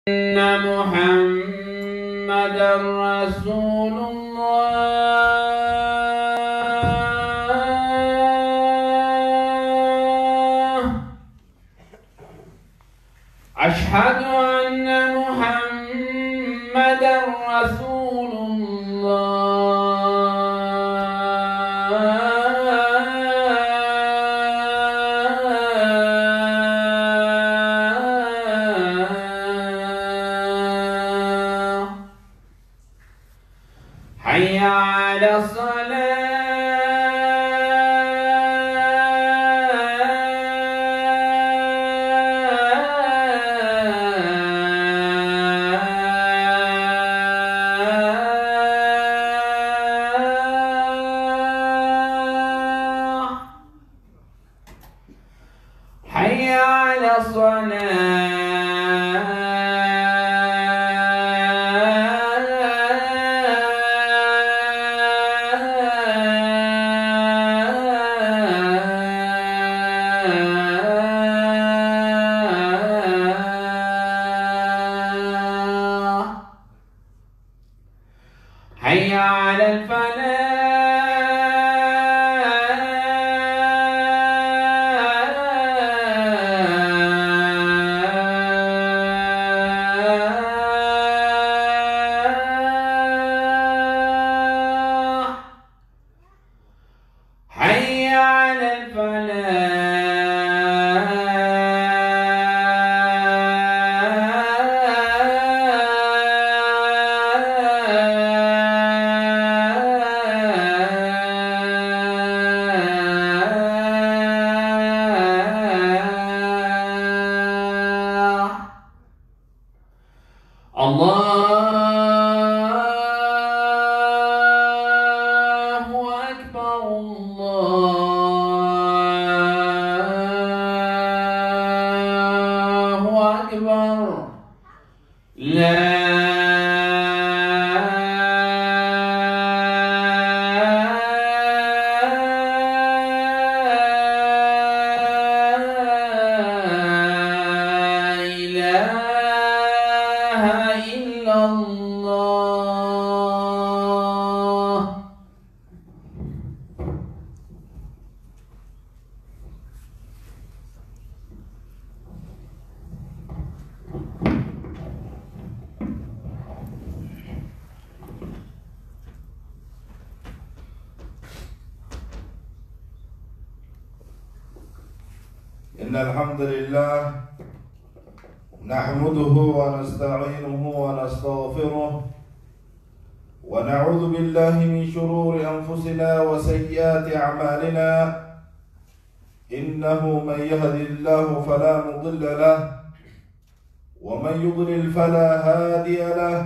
أن محمدًا رسول الله. أشهد أن محمدًا رسول الله. حي على الصلاة. حي على الصلاة. حي على الفلاح. حي على الفلاح. الله أكبر. الله أكبر. لا إله إلا الله. إن الحمد لله نحمده ونستعينه ونستغفره ونعوذ بالله من شرور أنفسنا وسيئات أعمالنا. إنه من يهد الله فلا مضل له ومن يضلل فلا هادي له.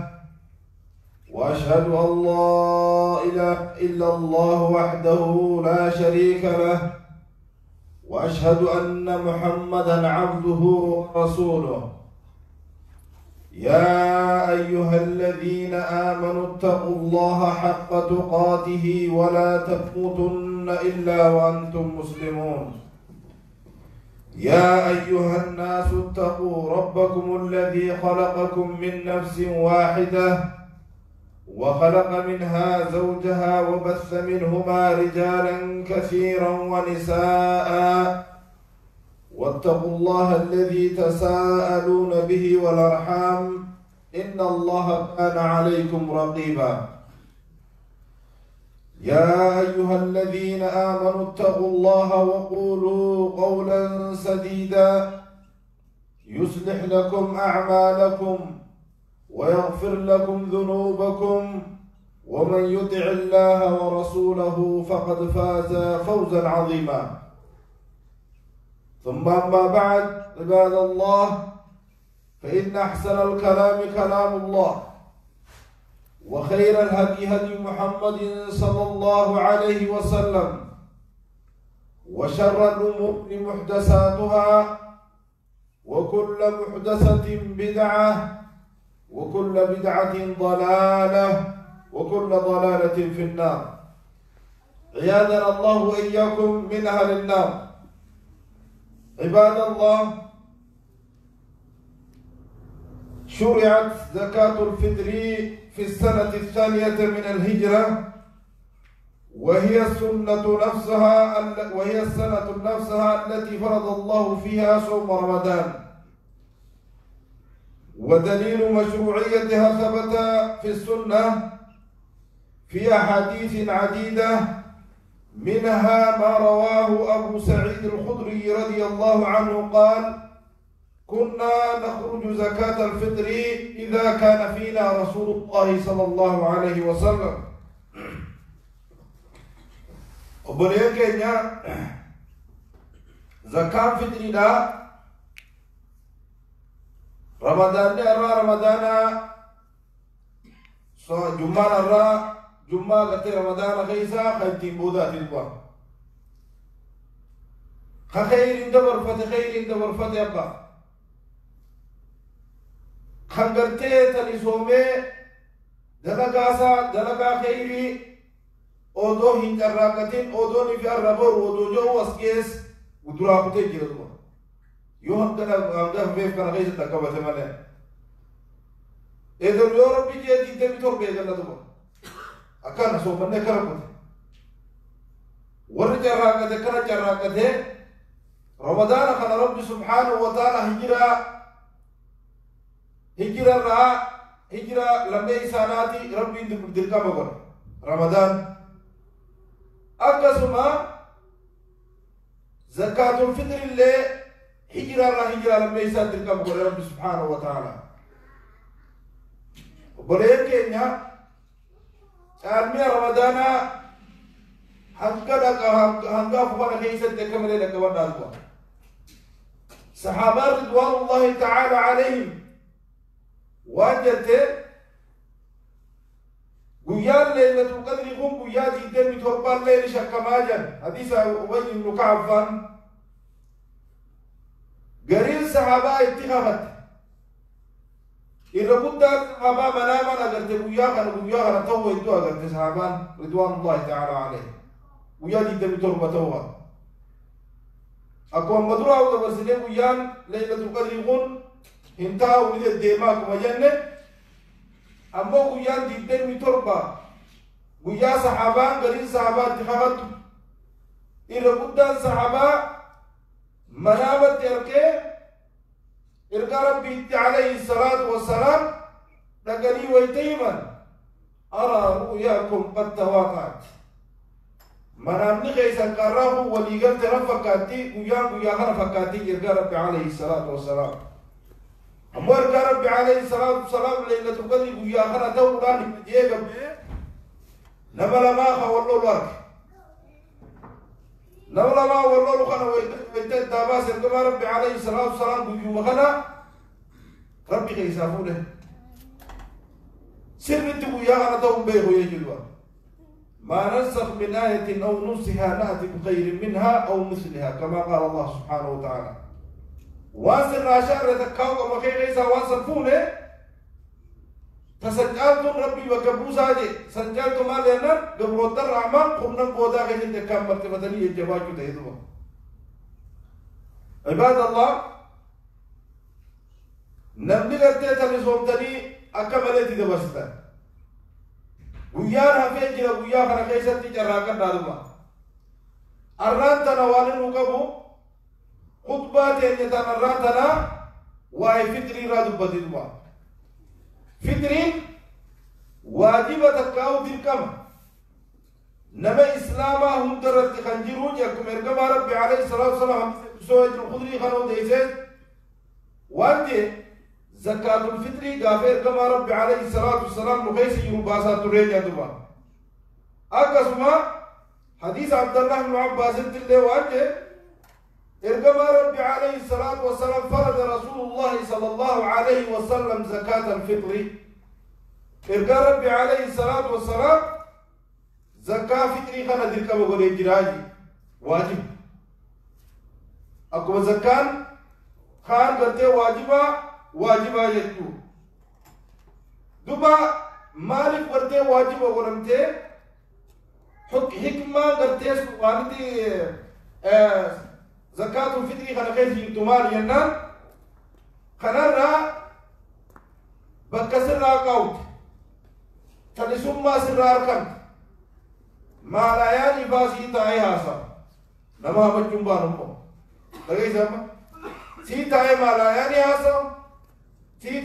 وأشهد أن لا إله إلا الله وحده لا شريك له. وأشهد أن محمدًا عبده ورسوله. يا أيها الذين آمنوا اتقوا الله حق تقاته ولا تموتن إلا وأنتم مسلمون. يا أيها الناس اتقوا ربكم الذي خلقكم من نفس واحدة وخلق منها زوجها وبث منهما رجالا كثيرا ونساء. واتقوا الله الذي تساءلون به والأرحام إن الله كان عليكم رقيبا. يا أيها الذين آمنوا اتقوا الله وقولوا قولا سديدا يصلح لكم أعمالكم ويغفر لكم ذنوبكم ومن يطع الله ورسوله فقد فاز فوزا عظيما. ثم أما بعد، عباد الله، فإن أحسن الكلام كلام الله وخير الهدي هدي محمد صلى الله عليه وسلم وشر الأمور محدثاتها وكل محدثة بدعة وكل بدعة ضلالة وكل ضلالة في النار. عياذنا الله وإياكم من أهل النار. عباد الله، شرعت زكاة الفطر في السنة الثانية من الهجرة، وهي السنة نفسها التي فرض الله فيها صوم رمضان. ودليل مشروعيتها ثبت في السنة في أحاديث عديدة، منها ما رواه أبو سعيد الخدري رضي الله عنه قال: كنا نخرج زكاة الفطر إذا كان فينا رسول الله صلى الله عليه وسلم. وبريكنا زكاة فطر دا رمضان جمعة قتل رمضان خيسا خيتين بودا تلبا خير دبر فتح أبا خنگرتي تلسومي دلقا خيري اودو هنجراقتين اودو نفي الربور اودو جو واسكيس ودراقتين جلدوا يوهم دلقا فيف كان غيث تكبت مالا إذن يو ربي جي دي تبتور بيغل دوا أكان سومن كرمت ورجراقتين كان جراقتين رمضان خان رب سبحانه وتعالى هجرة لما إساناتي ربي دلقا مغر رمضان أقسم زكاة الفطر اللي هجرة لما إسان دلقا مغر ربي سبحانه وتعالى. وبلين كينيا عالمي رمضان هنقا فوانا كيسا تكمل لك ونالكوا صحابة رضوان الله تعالى عليهم وجدت قيال ليلة القدر يقوم قياد يدم تربان ليل شكماجا حديث أبي بن كعب قريل صحابة اتخافت إذا كنت صحابة مناما أقرت قياغا نتوه إدوها أقرت صحابان رضوان الله تعالى عليه قياد يدم تربتوها أكون مدروع وتبرسلين قيان ليلة القدر يقول انتهى ولد الدماغ مجنة أما قيان جدا متربة قيا صحابان قرين صحابات اتخاذت إذا قدان صحابة منامت إرقى ربي عليه الصلاة والسلام لقلي ويتيما أرى رؤياكم قد تواقعت منامني خيسا قراه وليقل ترفقاتي قيا خرفقاتي إرقى ربي عليه الصلاة والسلام أمور ربي عليه الصلاة والسلام ليلة القدر قيا خنا دوران جيغا نملا ما خولو الورك نملا ما ولو خنا ويتد داباس كما ربي عليه الصلاة والسلام قيا خنا ربي خيسافونه سرت قيا خنا دوم بيغو يجلوا ما ننسخ من آية أو ننسها نأتي بخير منها أو مثلها كما قال الله سبحانه وتعالى. وانسر عشان تكاو مخير إيسا وانسر فونه تسجلتم ربي وكبوسا دي سجلتم علينا قبل الرحمن قمنا بودا غير تكام مرتبتني الجواجو تهدوا. عباد الله نبني لتيتا لزومتني أكملتي دبستا ويار هفين جرا ويار خنا كيسة تجراكن دارما أران تناوالن وكبو خطبات ينتان أران تنا واي فطري رادو بدلوا فطرين واجبة تكاو ديركم نما إسلاما هم درت خنجرون يكم إرقام ربي عليه الصلاة والسلام سوية الخضري خنو ديسيس وانتي زكاة الفطر غافر كما رب عليه الصلاة والسلام نخيس يرباسا تريجا دبا أقسما حديث عبد الله بن عباس اللي واجه إرقما رب عليه الصلاة والسلام فرض رسول الله صلى الله عليه وسلم زكاة الفطر إرقا رب عليه الصلاة والسلام زكاة فطري خنا ذلك بقول جراجي واجب أقوى زكاة خان قرتي واجبا يجو دوبا مالك ورته واجب ورمته حكمة قرتي سبحانتي زكاة الفطر خنا خير تمال ينام خنا بكسر راقوت تلسم ما سرار كم ما لا يعني فاسي تاي هاسا نما بچم بانم لگے سم سی تاي ما لا يعني هاسا سی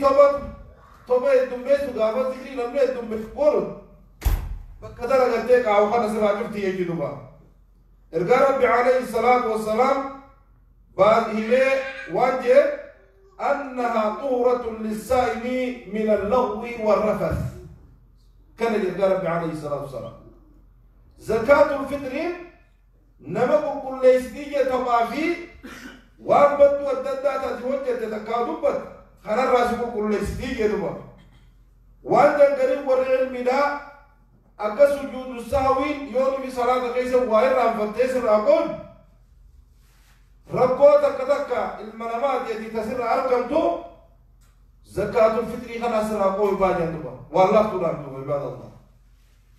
توبه دمبه سغافه ذكري نمنه دمبه قول بكذا لغتك او خنا سراجم تي يجدوا ارجع ربي عليه الصلاه والسلام بعد إلى وجه أنها طهرة للصائم من اللغو والرفث كان يرجع ربي عليه الصلاة والسلام زكاة الفطر نمك كل استيجة تبافي وان بدو الددات تتوجه تتكادبت خنا راسك كل استيجة تبا وان جنقريب والعلم دا أكا سجود السهوين يوم في صلاة قيسا وائر رام فتيسر أقول ربوتا كذكا المنامات يتي تسر أركمتو زكاة الفطر خنا سراقوي باجان تبا والله تلام تبا عباد الله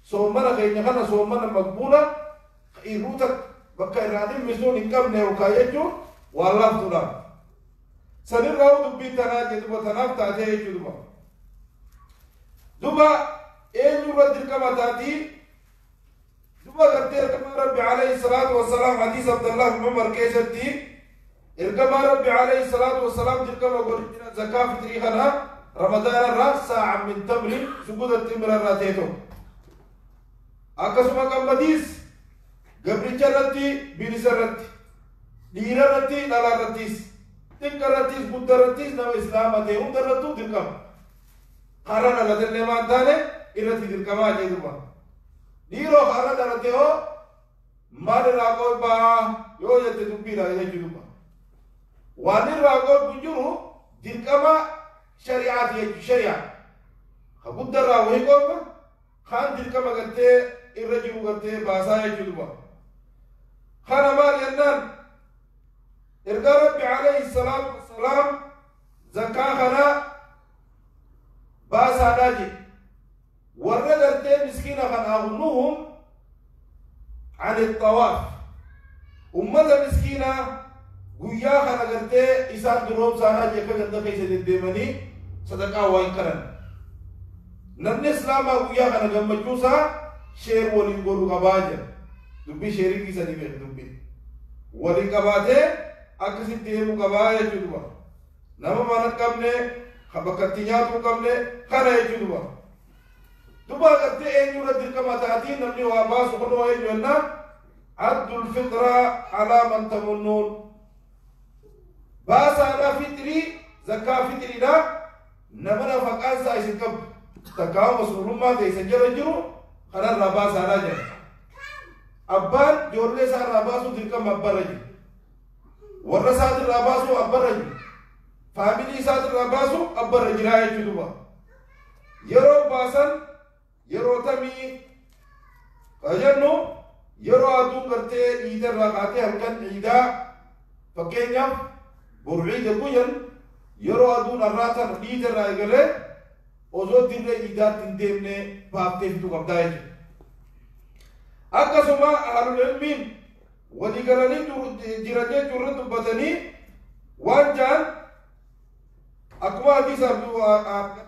سومنا خيني خنا سومنا مقبولة إيروتك بكا إرادين مسلون إنكم نيوكايجو والله تلام سنر راو دبي تناجي تبا تناف تاتيه دبا دبا إيه يرد الكماتاتي دبا قرتي إركما ربي عليه الصلاة والسلام حديث عبد الله بن عمر كيستي إركما ربي عليه الصلاة والسلام تركما قرتنا زكاة فطري خنا رمضان الراس ساعة من تمر سجود التمر الراتيتو أكسما كم بديس قبل جرتي بيرسرتي ديرتي نالارتيس تكرتيس بدرتيس نو إسلام أتيهم درتو تركم خارنا لذن ما دانه إرتي تركما جدوما ديرو خارنا درتيو مال راقول با يو يتدبيرا يجدوما واني راقول بجرو تركما شريعات شريعة خبود راوي قوم خان تركما قلتي الرجل قلتي باسا يجدوما خان مال ينان إرقى ربي عليه الصلاة والسلام زكاة خنا باسا ناجي ورقلتين مسكينة خن أغنوهم عن الطواف أمة مسكينة قويا خن قلتين إسان دروب سانا جيكا قلتا كيسة الديماني صدقاء وإن كرن نبني إسلام قويا خن قمجوسا شير ولين قولوا قباجة دبي شيري كيسة دي بيخ دبي ولين قباجة أكسي تيمو قباجة جدوا نما مانت قبني خبكتنيات مقابله خنا يجدوا دبا قد أن يرد كما تأتين نبني واباس خلوا يجونا عد الفطرة على من تمنون باس على فطري زكاة فطري لا نمنا فقان سايس كب تكاو مسؤول ما تيسجل جرو خنا رباس على جر أبان جورلي سار رباسو تلك مبرج ورسات رباسو أبرج فاميلي سات رباسو أبر رجلاء جدوبا يرو باسن يرو تمي أجنو يرو أدو كرتي إيدا رقاتي هلكن إيدا فكينيا برعيد كوين يرو أدو نراتا إيدا رقالي وزو دينا إيدا تندمني بابتين تو قبدايج أكسما أهل العلمين ودقراني جراني جرد بدني وانجان أكما حديث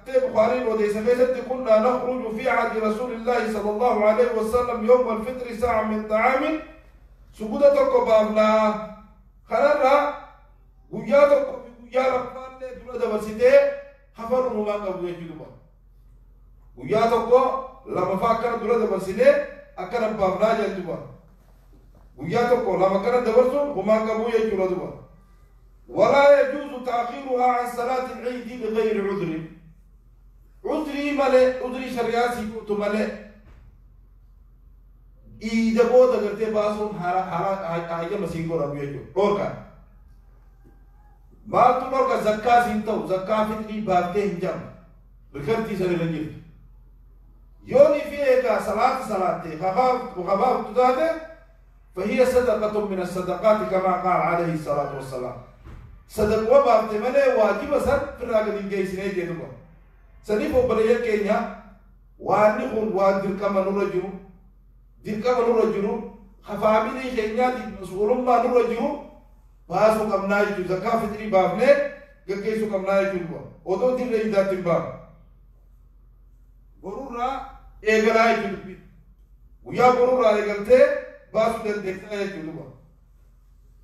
بخاري وديس فيست كنا نخرج في عهد رسول الله صلى الله عليه وسلم يوم الفطر ساعة من طعام سجودتك بابنا خلنا وياتك ويا ربنا دولة دبسيته حفروا ما قبل يجدوا وياتك لما فكر دولة دبسيته أكرم بابنا جدوا وياتك لما كان دبرسون وما قبل يجدوا ولا يجوز تأخيرها عن صلاة العيد بغير عذر عذري ملئ عذري شرياسي كنت ملئ إذا بود أغرتي باسون حاجة مسيقو ربو يجو أوركا مالتو نوركا زكاة سنتو زكاة فتري بابته هنجام بكرتي سنة لنجل يوني فيها صلاة وخباب تداده فهي صدقة من الصدقات كما قال عليه الصلاة والسلام صدقوا بابته ملئ واجب سن في الراقدين جيسنين جدوبا سنفو بليا كينيا واني خون وان دركما نرجو دركما نرجو خفامي كينيا دي مسؤولون ما نرجو باسو كم نايجو زكاة فطري بابنه گگيسو كم نايجو با ودو دين لئي داتين باب borurraa eegalaa jechuudha. Guyyaa borurraa eegaltee baasuu dandeessaa jechuudha.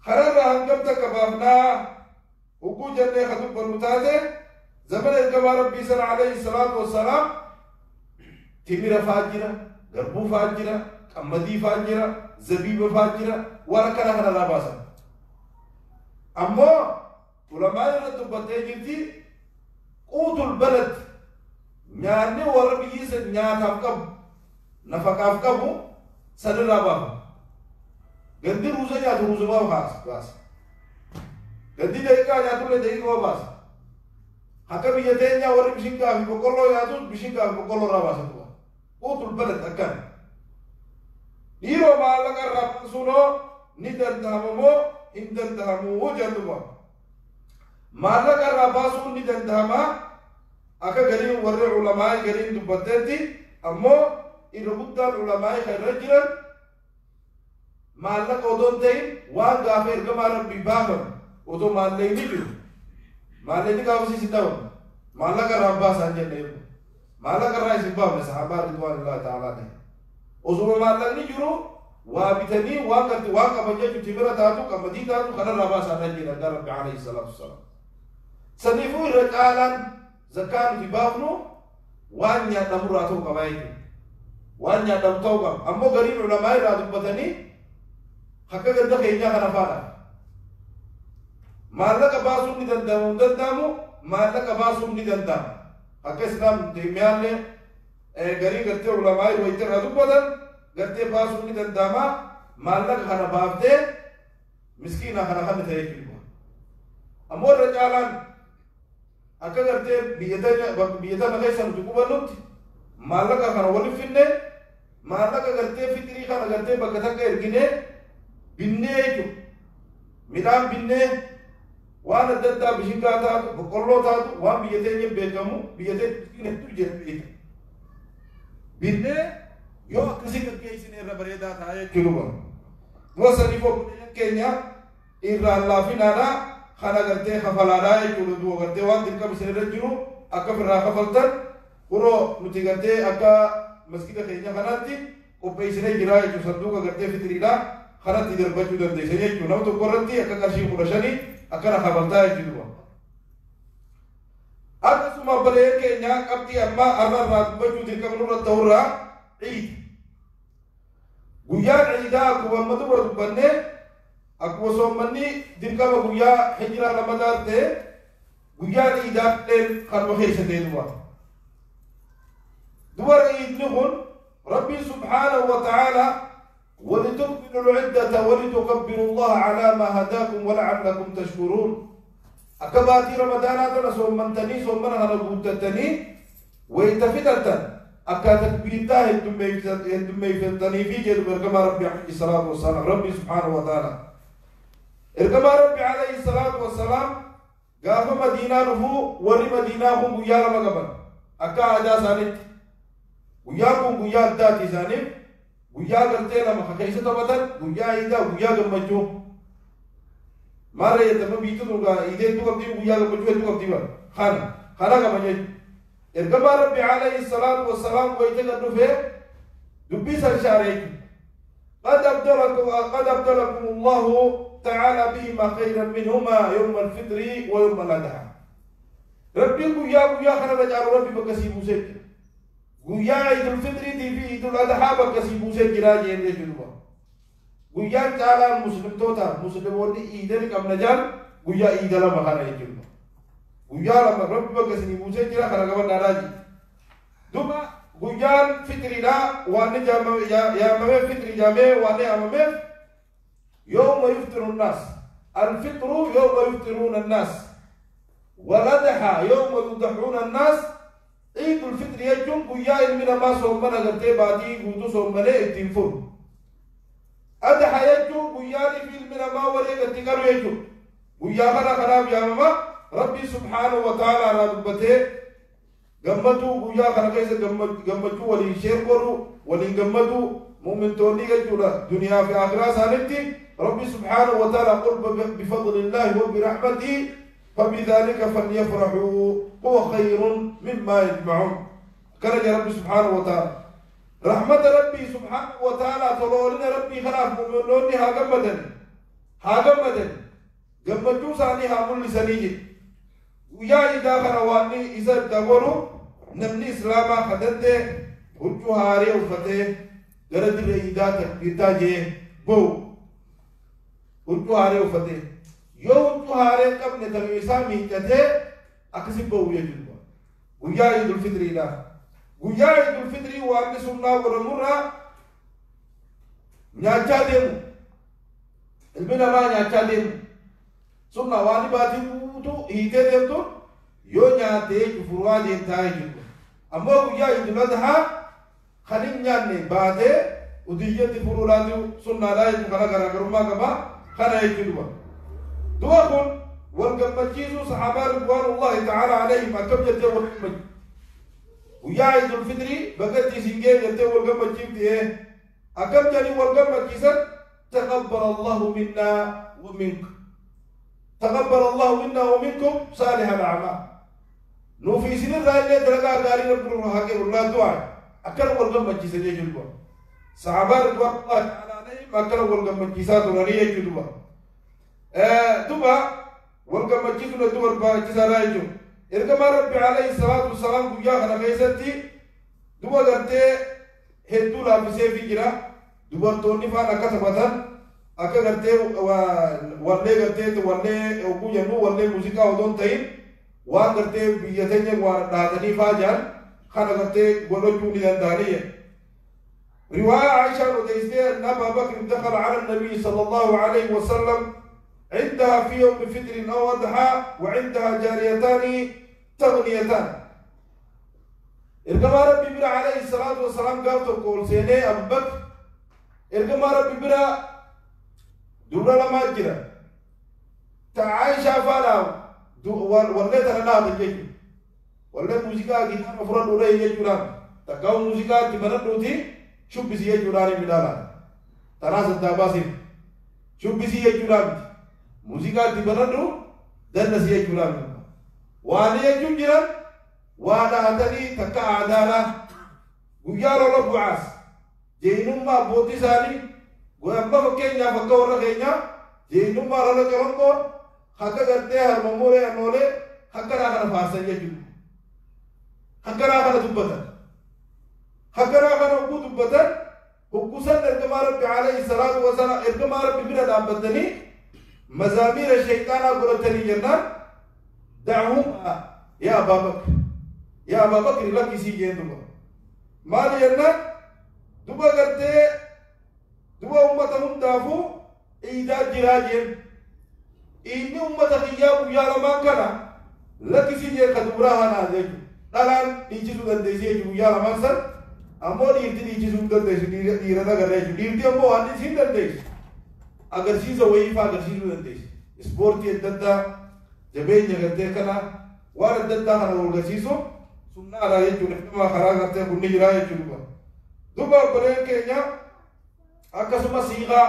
Kararraa hangam takka baafnaa hogguu jennee kan dubbannu taate zamana ergamaa rabbii sana alayhi salaatu wassalaam timira faa jira, garbuu faa jira, qammadii faa jira, zabiiba faa jira, waan akkana kanarraa baasan. Ammoo ulamaan irra dubbattee jirti quutul balad nyaanni warra biyyi san nyaataaf qabu nafaqaaf qabu sanirraa baafa. Gandi ruusa nyaatu ruusumaa baasa. Gandi daqiiqaa nyaatullee daqiiqaa baasa. Akka biyya teenyaa warri bishingaa fi boqqolloo nyaatu bishingaa fi boqqolloo irraa baasa tuba. Quutul balad akkan. Dhiiroo maallaqa irraa baasuunoo ni danda'ama moo hin danda'amu jedhuba. Maallaqa irraa baasuun ni danda'ama akka galiin warri ulamaa galiin dubbatteetti ammoo irra guddaan ulamaa kan irra jiran maallaqa odoo hin ta'in waan gaafa ergamaa rabbii baafan odoo maallaqni jiru maallaqni gaafa isin dhawan maallaqa irraa baasaan jennee maallaqa irraa isin baafne sahabaa ridwaanullaahi ta'aalaa ta'e osuma maallaqni jiru waa bitanii waan qaban jechuun timira taatu qammadii taatu kanarraa baasaan jedhan rabbi alayhi salaatu wassalaam. Saniifuu irra caalaan zakkaa nuti baafnu waan nyaadhamurraa ta'uu qaba jechuudha. Waan nyaadhamu ta'uu qaba. Ammoo gariin ulamaa irraa dubbatanii akka ganda keenyaa kana faadha. Maallaqa baasuun ni danda'amu hin danda'amu maallaqa baasuun ni danda'ama. Akka islaam deemyaallee garii gartee ulamaa irraa itti irraa dubbatan gartee baasuun ni danda'ama maallaqa kana baaftee miskiina kana kan ta'e jechuudha. Ammoo irra caalaan akka gartee biyyatana keessa nuti qubannutti maallaqa kana waliif finne maallaqa gartee fitirii kana gartee bakka takka ergine binnee jechuudha. Midhaan binnee waan adda addaa bishingaa taatu boqqolloo taatu waan biyya teenya beekamu biyya teenya hedduu jira binnee yoo akkasii gaggeessine irra bareedaa ta'a jechuudha. Dura sadiif obboleeyyan keenya irraan laafinaadhaa kana gartee kafalaadhaa jechuudha. Du'a gartee waan dirqama isin irra jiru akka firraa kafaltan kuroo nuti gartee akka masjida keenya kanaatti qopheessinee jira jechuudha. Sanduuqa gartee fitiriidhaa kanatti darbachuu dandeessa jechuudha. Nama tokko irratti akka qarshii 15 akkana kafaltaa jechuudha. Akkasuma obboleeyyan keenya qabxii ammaa arrarraa dubbachuu dirqama nurra ta'urraa ciid. Guyyaan ciidaa akkuma amma dura dubbannee akkuma soommanni dirqama guyyaa hijiraa ramadaa ta'e guyyaan ciidaa kan keessa ta'e duba. Dubar ciidni kun Rabbiin subhaanahu wa ta'aalaa ولتكملوا العدة ولتكبروا الله على ما هداكم ولعلكم تشكرون. أكباتي رمضان هذا صومنتني صومنا هذا بوتتني ويتفتتن أكادك بيتاه الدمي فتني في جد بركما ربي عليه الصلاة والسلام ربي سبحانه وتعالى إركما ربي عليه الصلاة والسلام قاف مدينة رفو وري مدينة هم بيار مقبل أكا عدا سانت وياكم بيار داتي سانت guyyaa gartee lama kakkeessa taphatan guyyaa iidaa guyyaa gammachuu maarra yettama biitu dhugaa iidee hedduu qabdii guyyaa gammachuu hedduu qabdii bara kana qaba jechuudha. Ergamaa rabbi alayhi salaatu wassalaam wayite gad dhufee dubbii san shaareeju قد أبدلكم الله تعالى بهما خيرا منهما يوم الفطر ويوم الأضحى. ربي guyyaa kana rajaalu rabbi bakka sii buusee jira. Guyyaa Idul Fitrii fi Idul Adhaa bakka sii buusee jiraa jennee jiruba. Guyyaan caalaan musliimoonni iidani qabna jaan guyyaa iida lama kana jechuudha. Guyyaa lama rabbi bakka sii buusee jira kana gabannaadhaa jira. Duba guyyaan fitriidhaa waan yaamamee fitrii jaamee waan yaamameef yawma yuftiru nnaas. Al-fitru yawma yuftiruuna nnaas. Wal-adhaa yawma yudhahuuna nnaas. عيد الفطر يجون قيا المنا ما صومنا قرتي بادي قوتو صومنا اتنفر أدحى يجون قيا في المنا ما ولي قرتي قالوا يجون قيا خنا خراب يا ماما ربي سبحانه وتعالى على دبته قمتو قيا خنا كيس قمتو ولي شير قرو ولي قمتو مؤمن توني يجونا دنيا في آخرة سانتي ربي سبحانه وتعالى قل بفضل الله وبرحمته فبذلك فليفرحوا هو خير مما يجمعون. كرج ربي سبحانه وتعالى رحمة ربي سبحانه وتعالى تلولنا ربي خلاف مؤمنوني هاجمدن جمجو ساني هامل لسانيه ويا إذا خرواني إذا دورو نمني إسلاما خدته وجو هاري وفتح جرد الإيدا تكبيرتا جه بو وجو هاري وفتح يو وجو هاري كم نتميسا ميجته أكسب بو يجوا ويا عيد الفطر لا ويا عيد الفطر وأن سنة ورمورا نياجا ديمو البنا ما نياجا ديمو سنة واني باتي تو هيته ديمو يو نياته كفروا جنتاي جوا أما ويا عيد الأضحى خلين نياني بعده ودية فرولاتو سنة لا يجمع كرا كرما كما خنا يجوا دوا كون والجمجيزو صحابة رضوان الله تعالى عليهم أكم جته والجمج ويا عيد الفطر بقت يسنجي جته والجمجيب تيه أكم جاني والجمجيزن تقبل الله منا ومنك تقبل الله منا ومنكم صالح الأعمال نوفي سنين رايلة درجة داري ربنا هاكي الله دعاء أكل والجمجيزن يجلبه صحابة رضوان الله تعالى عليهم أكل والجمجيزات وراني يجلبه دبا والجمجيز ندور باجزارايجو إركما ربي عليه الصلاة والسلام بيا خنا كيسنتي دبا قرتي هدو لا بسيفي جرا دبا توني فانا كتبتان أكا قرتي والله قرتي والله أبو ينو والله موسيقى ودون تين وان قرتي بيتين وانادني فاجان خنا قرتي ولو جوني دارية رواية عائشة وديستي أن أبا بكر دخل على النبي صلى الله عليه وسلم عندها في يوم فطر أو أضحى وعندها جاريتان تغنيتان إرجما ربي برا عليه الصلاة والسلام قال تقول سيني أبو بكر إرجما ربي برا دورا لما جرا تعايشة فانا ولا ترنا تجيك ولا موسيقى كنا مفرد ولا يجوران تكاو موسيقى تمرد دوتي شو بيسي يجوران مدالا ترى سداباسين شو بيسي يجوران موسيقى تبردو دل سيا جلام واني يجون وانا هتني تكا عدالة ويارو رب عاس جينوم ما بوتي سالي وأما فكينيا فكورا كينيا جينوم ما رلا جرانكو حكا کرتے ہیں هرممورے انولے حكا راخنا فاسن يجون حكا راخنا دبتن حكا راخنا وقو دبتن وقوسن ارقما رب عليه الصلاة والسلام ارقما رب بنا دابتني مزامير الشيطان قلتني جنة دعهم يا أبا بكر يا أبا بكر لك سيجين دبا ما جنة دبا قرتي دبا أمتهم دافو إيداد جراجين إني أمتك إياه يا رمان كنا لك سيجين كدبراها نازيج دلان إيجيسو دندسي يا رمان سر أمور إيجي إيجيسو دندسي ديرنا غريش ديرتي أمو آني سين دندسي agarsiisa wayiifaa agarsiisuu dandeessi ispoortii adda addaa jabeenya gartee kana waan adda addaa kana wal garsiisu sunnaadha jechuudha dhimma karaa gartee kunni jiraa jechuudha duba obboleen keenya akkasuma siiqaa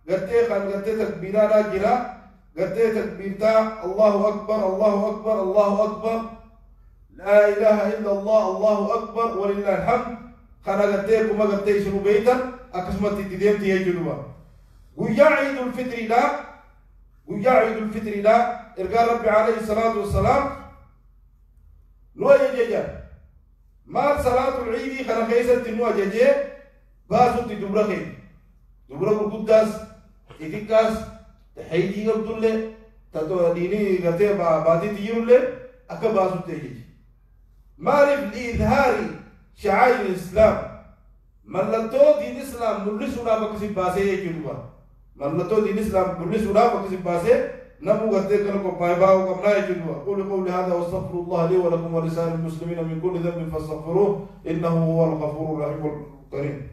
gartee kan gartee takbiiraadhaa jira gartee takbiirtaa Allahu akbar Allahu akbar Allahu akbar laa ilaaha illa Allah Allahu akbar walillahi alhamd kana gartee kuma gartee isinu beeytan akkasumatti itti deemti jechuudha ويا عيد الفطر لا إرجع ربي عليه الصلاة والسلام نو يجيجا ما صلاة العيد خنا خيسة نو يجيجا باسو تدبرخي دبرخ القداس إتكاس تحيدي قبضله تدو ديني قتي بعدي تيجيله أكبر باسو تيجي معرف لإظهار شعائر الإسلام ملتو دين الإسلام نلسونا بكسب باسه يجوا ملتو دين الإسلام نلسونا بكسب باسه نمو قتي كنكو بايباو كمنا يجوا قولي هذا واستغفر الله لي ولكم ولسائر المسلمين من كل ذنب فاستغفروه إنه هو الغفور الرحيم الكريم.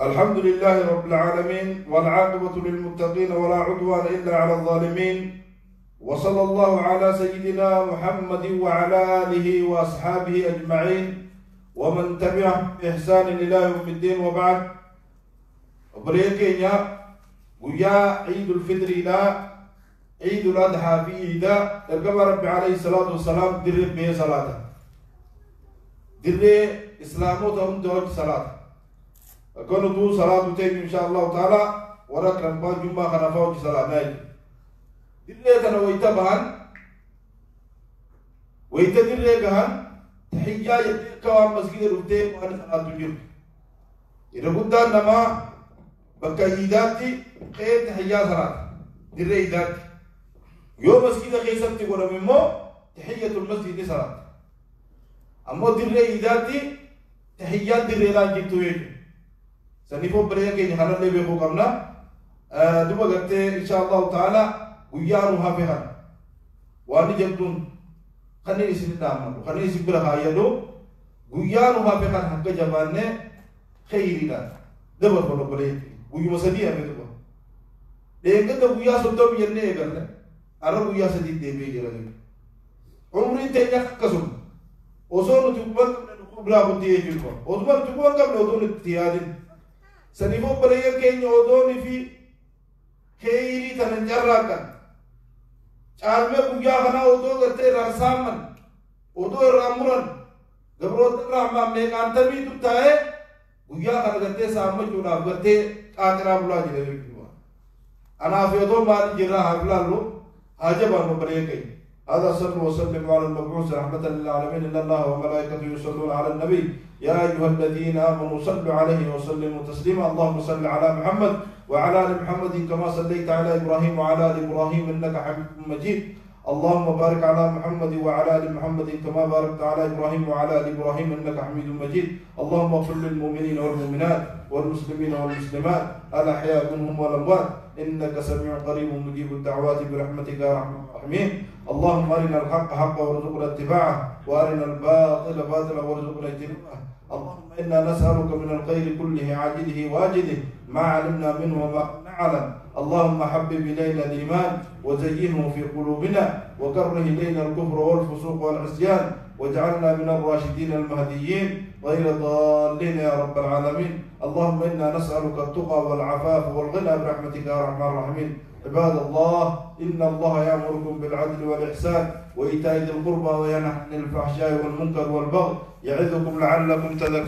الحمد لله رب العالمين والعاقبة للمتقين ولا عدوان إلا على الظالمين وصلى الله على سيدنا محمد وعلى آله وأصحابه أجمعين ومن تبعهم بإحسان إلى يوم الدين وبعد. وبريكينيا ويا عيد الفطر إلى عيد الأضحى في إيدا القبر ربي عليه الصلاة والسلام درب به صلاة درب إسلامه تهم دوج صلاة أكون دو صلاة تيجي إن شاء الله تعالى ورك رمضان جمعة خنفاوج صلاة ناي درب كانوا ويتبهن ويتدرب كهن تحية كوام مسجد رفتي وأنا صلاة الجمعة إذا قدام نما بكا إيداتي خير تحية صلاة درب إيداتي يوم مسجد خيسب تقول ممو تحية المسجد صلاة أما درب إيداتي تحيات درب لا جبتو يجو سنفو بريا كي نحن اللي بيخو قمنا دوبا قلت إن شاء الله تعالى ويانو هافها واني جبتون خني سيد دامن خني سيد برخايا دو ويانو هافها حق جبانه خيرنا دبر فلو بريا ويو مسدي أمي دوبا لكن ده ويا سلطة بيجنة يقولنا أرى ويا سدي دبي جرالي عمري تيجي كسم أوزون تقبل نقبل أبدي يجيبه أوزون تقبل قبل أوزون تيادين سنيفو بريا كين أوزون في خيري تنجرّاكن عالمه ويا خنا أوزون قتة رسامن أوزون رامورن قبروت رحمة ميكان تبي تبتاه ويا خنا قتة سامج جونا قتة آخر بولا جلبي أنا في أوزون مال جرا هبلا لو هاجبان بريا كين هذا صلى وسلم على المبعوث رحمة للعالمين إن الله وملائكته يصلون على النبي يا أيها الذين آمنوا صلوا عليه وسلموا تسليما اللهم صل على محمد وعلى آل محمد كما صليت على إبراهيم وعلى آل إبراهيم إنك حميد مجيد اللهم بارك على محمد وعلى آل محمد كما باركت على إبراهيم وعلى آل إبراهيم إنك حميد مجيد اللهم اغفر للمؤمنين والمؤمنات والمسلمين والمسلمات الأحياء منهم والأموات إنك سميع قريب مجيب الدعوات برحمتك يا أرحم الراحمين اللهم أرنا الحق حقا وارزقنا اتباعه وأرنا الباطل باطلا وارزقنا اجتنابه اللهم إنا نسألك من الخير كله عاجله واجله ما علمنا منه وما نعلم اللهم حبب إلينا الإيمان وزينه في قلوبنا وكره إلينا الكفر والفسوق والعصيان واجعلنا من الراشدين المهديين غير ضالين يا رب العالمين اللهم إنا نسألك التقى والعفاف والغنى برحمتك يا أرحم الراحمين عباد الله إن الله يأمركم بالعدل والإحسان وإيتاء ذي القربى وينهى عن الفحشاء والمنكر والبغي يعظكم لعلكم تذكرون